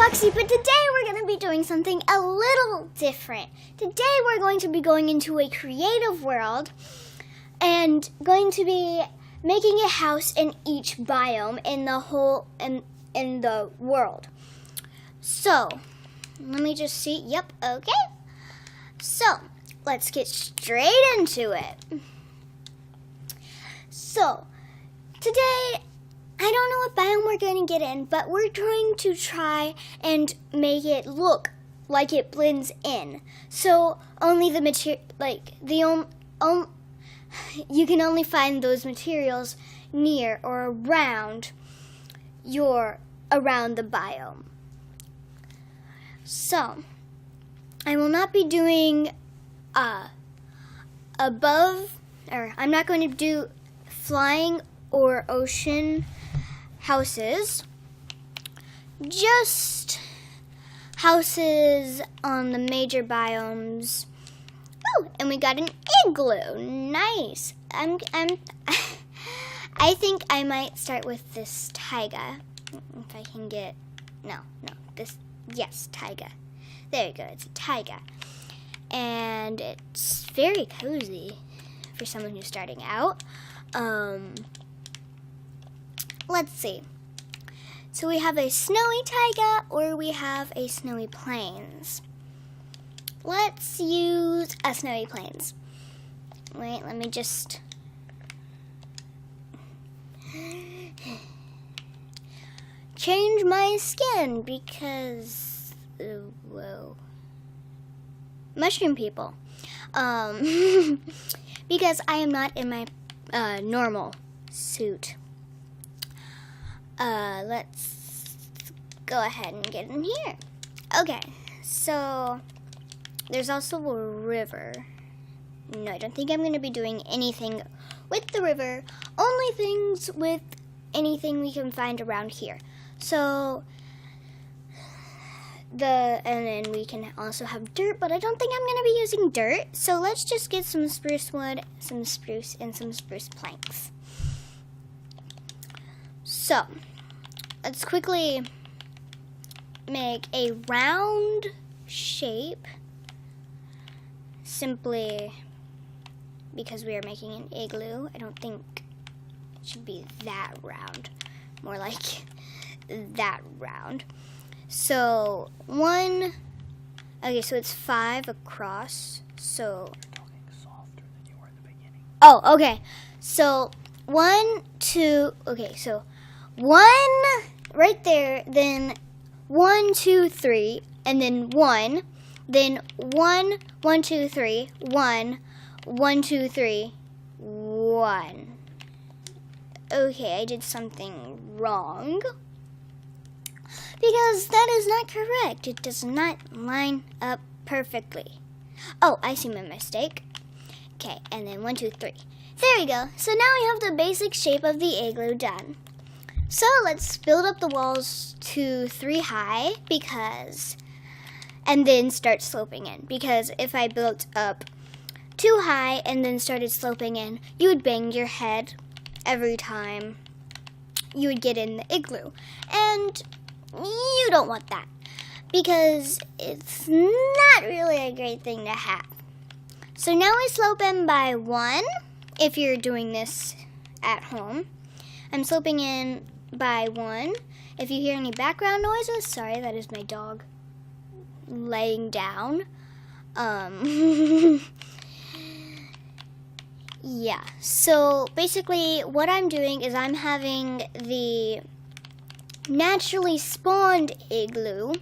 Foxy, but today we're going to be doing something a little different. Today we're going to be going into a creative world and going to be making a house in each biome in the whole in the world. So, let me just see. Yep, okay. So, let's get straight into it. So, today I don't know what biome we're going to get in, but we're going to try and make it look like it blends in. So only the you can only find those materials near or around the biome. So I will not be doing above, or I'm not going to do flying or ocean houses, just houses on the major biomes. Oh, and we got an igloo. Nice. I think I might start with this taiga. If I can get yes, taiga. There you go. It's a taiga. And it's very cozy for someone who's starting out. Let's see. So we have a snowy taiga or we have a snowy plains. Let's use a snowy plains. Wait, let me just change my skin because whoa. Mushroom people. Because I am not in my normal suit. Let's go ahead and get in here. Okay, so there's also a river. No, I don't think I'm going to be doing anything with the river. Only things with anything we can find around here. So and then we can also have dirt, but I don't think I'm going to be using dirt. So let's just get some spruce wood, some spruce, and some spruce planks. So let's quickly make a round shape, simply because we are making an igloo. I don't think it should be that round, more like that round. So so it's 5 across. So you're talking softer than you were at the beginning. Oh, okay. So 1, 2. Okay, so 1 right there, then 1, 2, 3, and then 1, then 1, 1, 2, 3, 1, 1, 2, 3, 1. Okay, I did something wrong because that is not correct. It does not line up perfectly. Oh, I see my mistake. Okay, and then 1, 2, 3. There we go. So now we have the basic shape of the igloo done. So let's build up the walls to 3 high and then start sloping in. Because if I built up too high and then started sloping in, you would bang your head every time you would get in the igloo. And you don't want that because it's not really a great thing to have. So now we slope in by 1 if you're doing this at home. I'm sloping in by 1. If you hear any background noises, sorry, that is my dog laying down. Yeah, so basically what I'm doing is I'm having the naturally spawned igloo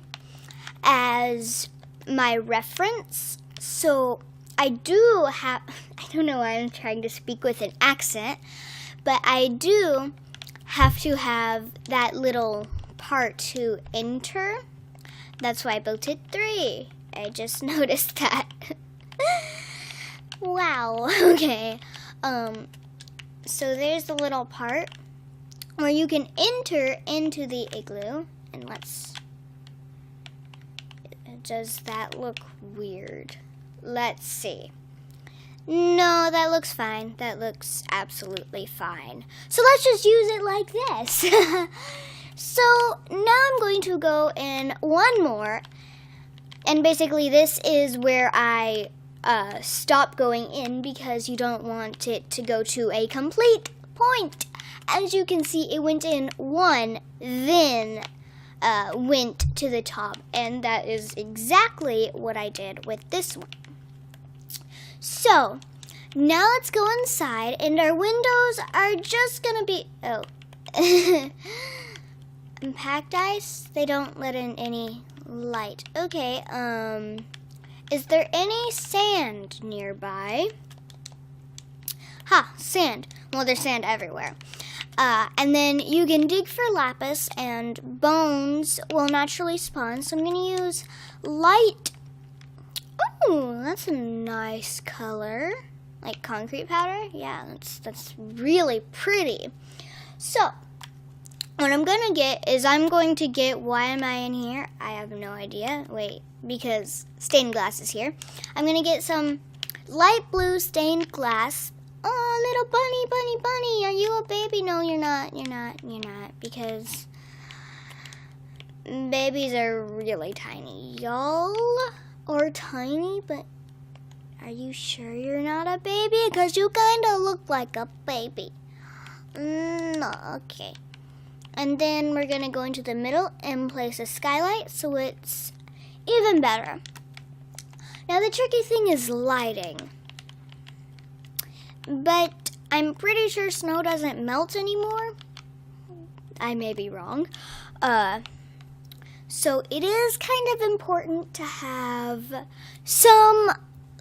as my reference. So I don't know why I'm trying to speak with an accent, but I do have to have that little part to enter. That's why I built it 3. I just noticed that. Wow, okay. So there's the little part where you can enter into the igloo. And does that look weird? Let's see. No, that looks fine. That looks absolutely fine. So let's just use it like this. So now I'm going to go in one more, and basically this is where I stop going in because you don't want it to go to a complete point. As you can see, it went in one, then went to the top, and that is exactly what I did with this one. So now let's go inside, and our windows are just gonna be packed ice. They don't let in any light. Okay, is there any sand nearby? Ha, sand. Well, there's sand everywhere. And then you can dig for lapis, and bones will naturally spawn. So I'm going to use light. Oh, that's a nice color. Like concrete powder? Yeah, that's really pretty. So what I'm going to get is why am I in here? I have no idea. Wait, because stained glass is here. I'm going to get some light blue stained glass. Oh, little bunny, are you a baby? No, you're not, because babies are really tiny. Y'all are tiny, but are you sure you're not a baby? Because you kind of look like a baby. No, okay. And then we're going to go into the middle and place a skylight so it's even better. Now the tricky thing is lighting. But I'm pretty sure snow doesn't melt anymore. I may be wrong. So it is kind of important to have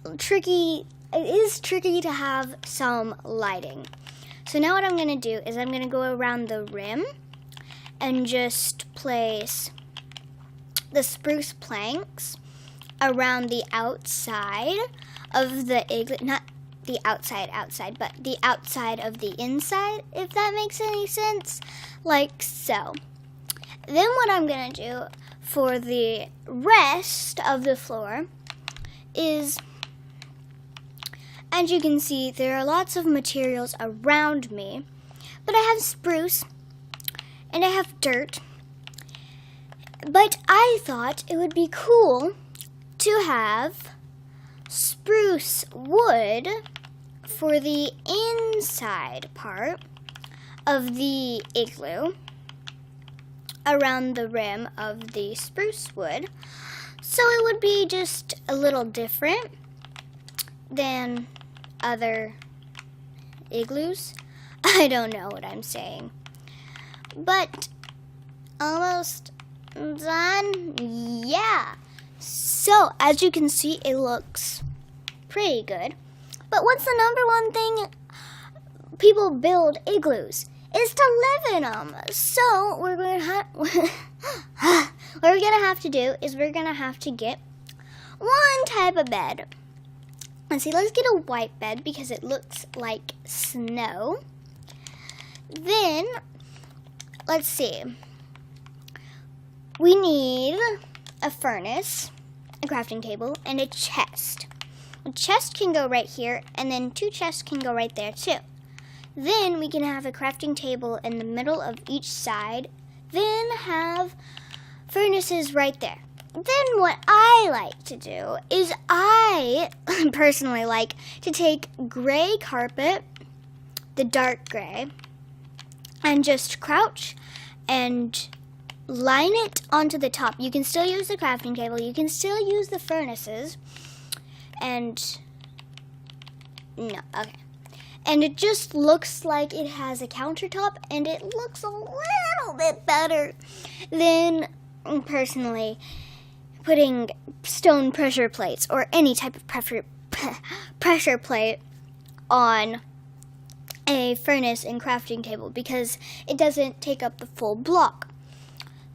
it is tricky to have some lighting. So now what I'm going to do is I'm going to go around the rim and just place the spruce planks around the outside of the igloo, not the outside, but the outside of the inside, if that makes any sense, like so. Then what I'm going to do for the rest of the floor is, as you can see, there are lots of materials around me, but I have spruce and I have dirt, but I thought it would be cool to have spruce wood for the inside part of the igloo around the rim of the spruce wood, so it would be just a little different than other igloos. I don't know what I'm saying, but almost done. Yeah. So, as you can see, it looks pretty good. But what's the number one thing people build igloos? Is to live in them. So, what we're going to have to do is we're going to have to get one type of bed. Let's see, let's get a white bed because it looks like snow. Then, let's see. We need a furnace, a crafting table, and a chest. A chest can go right here, and then two chests can go right there too. Then we can have a crafting table in the middle of each side, then have furnaces right there. Then what I like to do is I personally like to take gray carpet, the dark gray, and just crouch and line it onto the top. You can still use the crafting table. You can still use the furnaces. And no, okay. And it just looks like it has a countertop, and it looks a little bit better than, personally, putting stone pressure plates or any type of pressure plate on a furnace and crafting table because it doesn't take up the full block.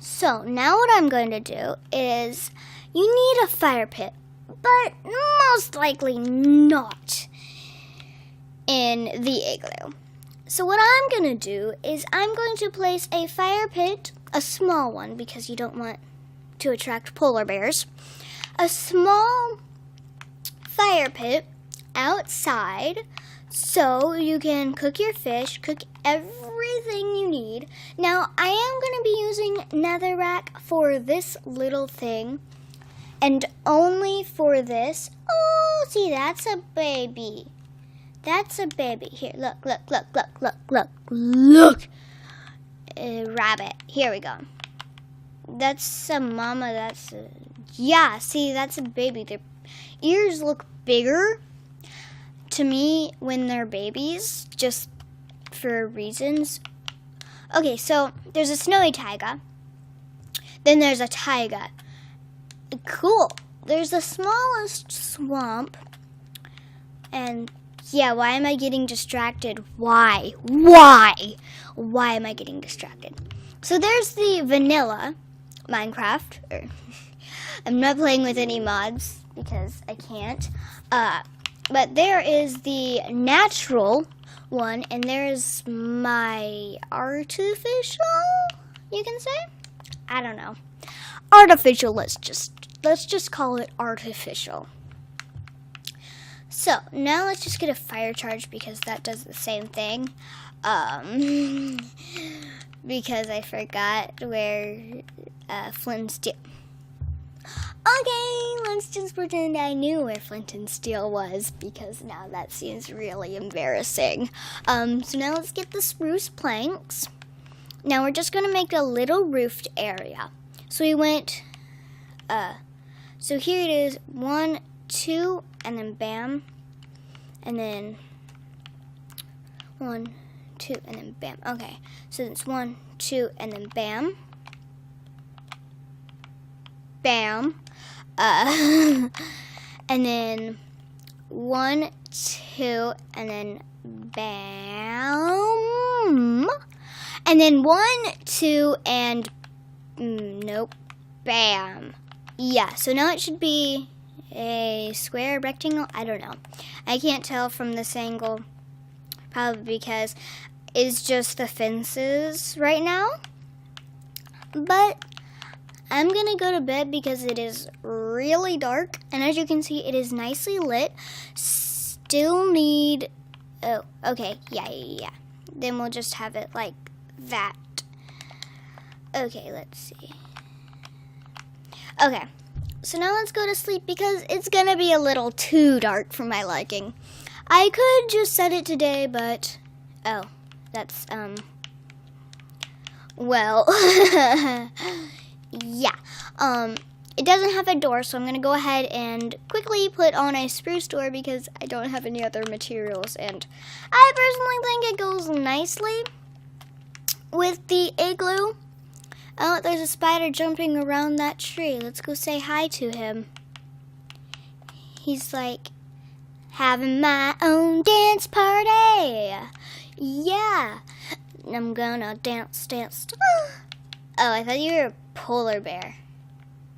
So now what I'm going to do is you need a fire pit, but most likely not in the igloo. So what I'm going to do is I'm going to place a fire pit, a small one because you don't want to attract polar bears, a small fire pit outside So you can cook your fish, cook everything you need. Now, I am going to be using netherrack for this little thing. And only for this. Oh, see, that's a baby. That's a baby. Here, look. Rabbit. Here we go. That's a mama. Yeah, see, that's a baby. Their ears look bigger to me when they're babies, just for reasons. Okay, so there's a snowy taiga. Then there's a taiga. Cool. There's the smallest swamp. And yeah, why am I getting distracted? Why? Why am I getting distracted? So there's the vanilla Minecraft. I'm not playing with any mods because I can't. But there is the natural one, and there's my artificial, you can say? I don't know. Artificial, let's just call it artificial. So, now let's just get a fire charge because that does the same thing. Because I forgot where flint and steel. Okay, let's just pretend I knew where flint and steel was because now that seems really embarrassing. So now let's get the spruce planks. Now we're just going to make a little roofed area. So we went, so here it is, 1, 2, and then bam. And then 1, 2, and then bam. Okay, so it's 1, 2, and then bam. Bam. And then 1, 2, and then bam. And then 1, 2, and nope, bam. Yeah, so now it should be a square, rectangle, I don't know. I can't tell from this angle, probably because it's just the fences right now. But I'm going to go to bed because it is really dark. And as you can see, it is nicely lit. Still need, oh, okay, yeah. Then we'll just have it like that. Okay, let's see. Okay, so now let's go to sleep because it's going to be a little too dark for my liking. I could just set it today, but, oh, that's, well, yeah. It doesn't have a door, so I'm going to go ahead and quickly put on a spruce door because I don't have any other materials. And I personally think it goes nicely with the igloo. Oh, there's a spider jumping around that tree. Let's go say hi to him. He's like, having my own dance party. Yeah. I'm gonna dance. Oh, I thought you were a polar bear.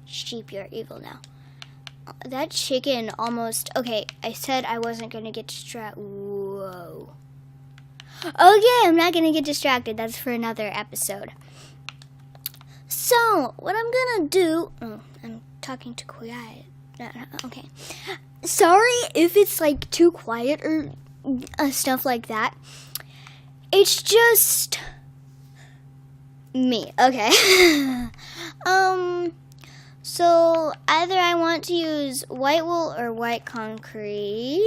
Sheep, you're evil now. That chicken almost... Okay, I said I wasn't gonna get distracted. Whoa. Okay, I'm not gonna get distracted. That's for another episode. So, what I'm gonna do... Oh, I'm talking too quiet. No, okay. Sorry if it's like too quiet or stuff like that. It's just me. Okay. So either I want to use white wool or white concrete.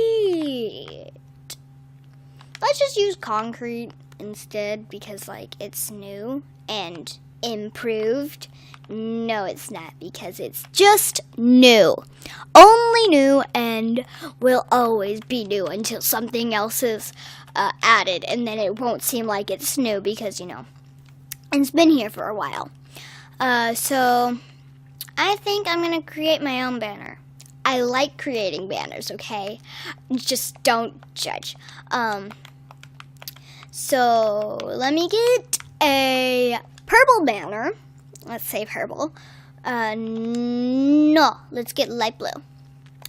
Let's just use concrete instead because like it's new and improved. No, it's not because it's just new. Only new and will always be new until something else is added, and then it won't seem like it's new because, you know, it's been here for a while. So I think I'm going to create my own banner. I like creating banners, okay? Just don't judge. So let me get a purple banner. Let's say purple. No, let's get light blue.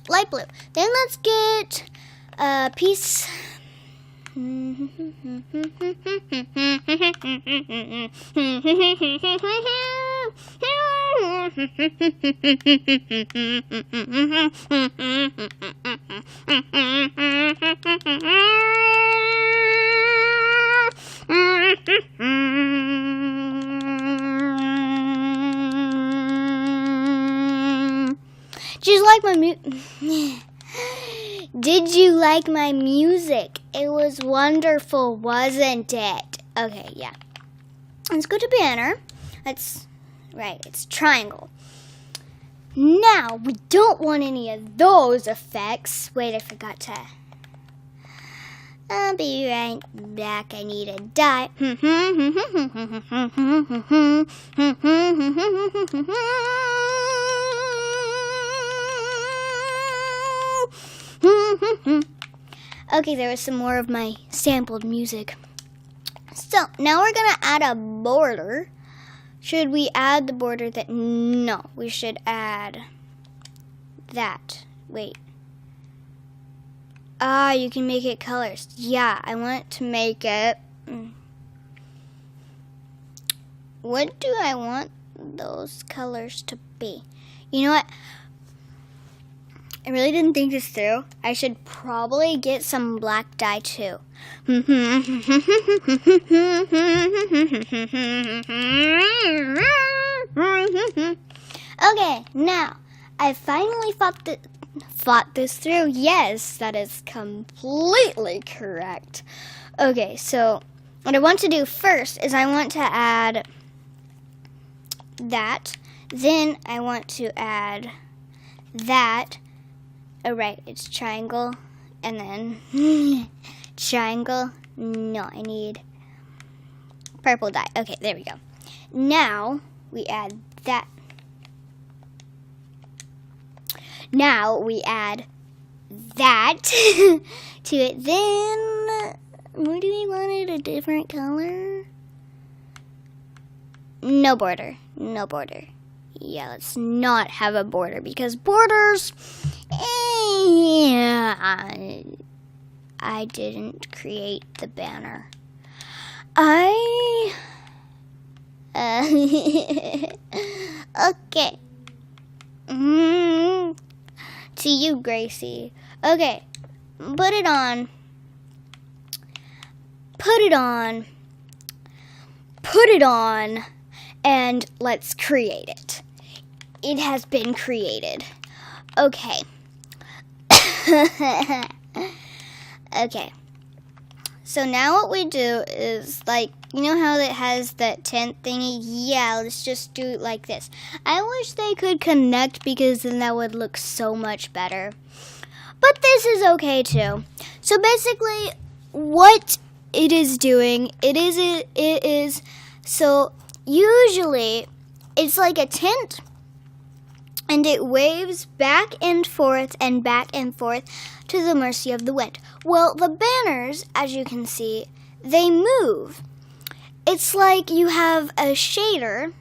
Light blue. Then let's get a piece. Did you like my Did you like my music? It was wonderful, wasn't it? Okay, yeah. Let's go to banner. That's right, it's triangle. Now, we don't want any of those effects. Wait, I forgot to. I'll be right back. I need a die. Okay, there was some more of my sampled music. So, now we're going to add a border. Should we add the border that... No, we should add that. Wait. Ah, you can make it colors. Yeah, I want to make it... What do I want those colors to be? You know what? I really didn't think this through. I should probably get some black dye too. Okay, now I finally fought this through. Yes, that is completely correct. Okay, so what I want to do first is I want to add that. Then I want to add that. Oh, right, it's triangle, and then triangle. No, I need purple dye. Okay, there we go. Now, we add that. Now, we add that to it. Then, where do we want it? A different color? No border. No border. Yeah, let's not have a border, because borders... I didn't create the banner. Okay. To you, Gracie. Okay. Put it on. Put it on. Put it on. And let's create it. It has been created. Okay. Okay. So now what we do is, like, you know how it has that tent thingy? Yeah, let's just do it like this. I wish they could connect, because then that would look so much better. But this is okay too. So basically, what it is doing, it is so usually it's like a tent, and it waves back and forth to the mercy of the wind. Well, the banners, as you can see, they move. It's like you have a shader.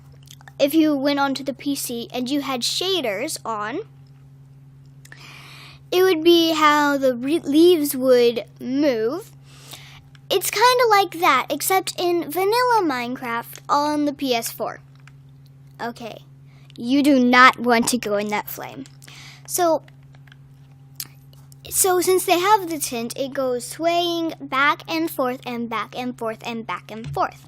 If you went onto the PC and you had shaders on, it would be how the leaves would move. It's kind of like that, except in vanilla Minecraft on the PS4. Okay. You do not want to go in that flame. So since they have the tint, it goes swaying back and forth and back and forth and back and forth.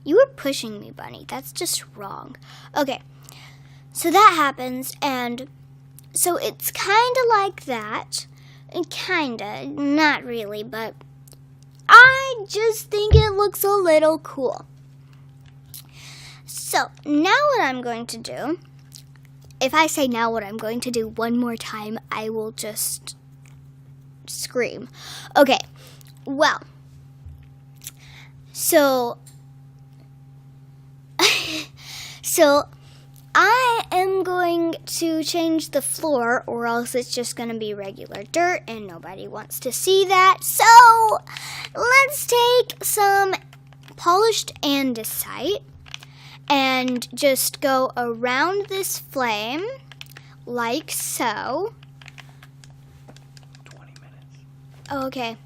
You were pushing me, Bunny. That's just wrong. Okay, so that happens, and so it's kind of like that. Kinda, not really, but I just think it looks a little cool. So, now what I'm going to do, if I say now what I'm going to do one more time, I will just scream. Okay, well, so I am going to change the floor, or else it's just going to be regular dirt, and nobody wants to see that. So, let's take some polished andesite and just go around this flame like so. 20 minutes. Okay.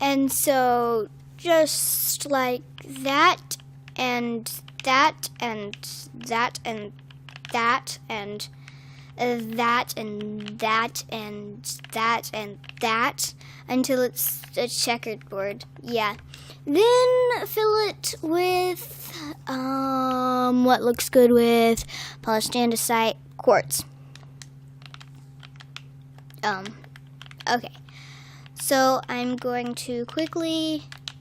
And so just like that, and that and that and that and that and that and that and that until it's a checkerboard. Yeah. Then fill it with what looks good with polished andesite, quartz. Okay. So I'm going to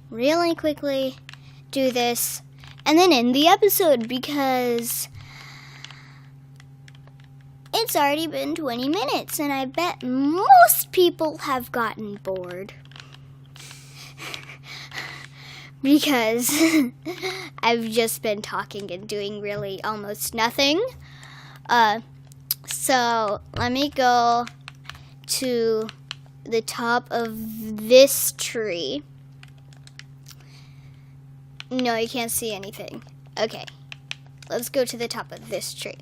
really quickly do this and then end the episode because it's already been 20 minutes and I bet most people have gotten bored. Because I've just been talking and doing really almost nothing. So let me go to the top of this tree. No, you can't see anything. Okay, let's go to the top of this tree.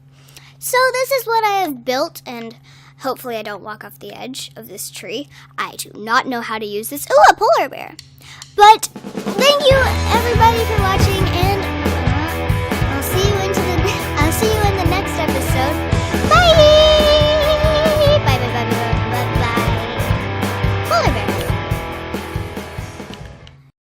So this is what I have built, and hopefully I don't walk off the edge of this tree. I do not know how to use this. Ooh, a polar bear. But thank you everybody for watching,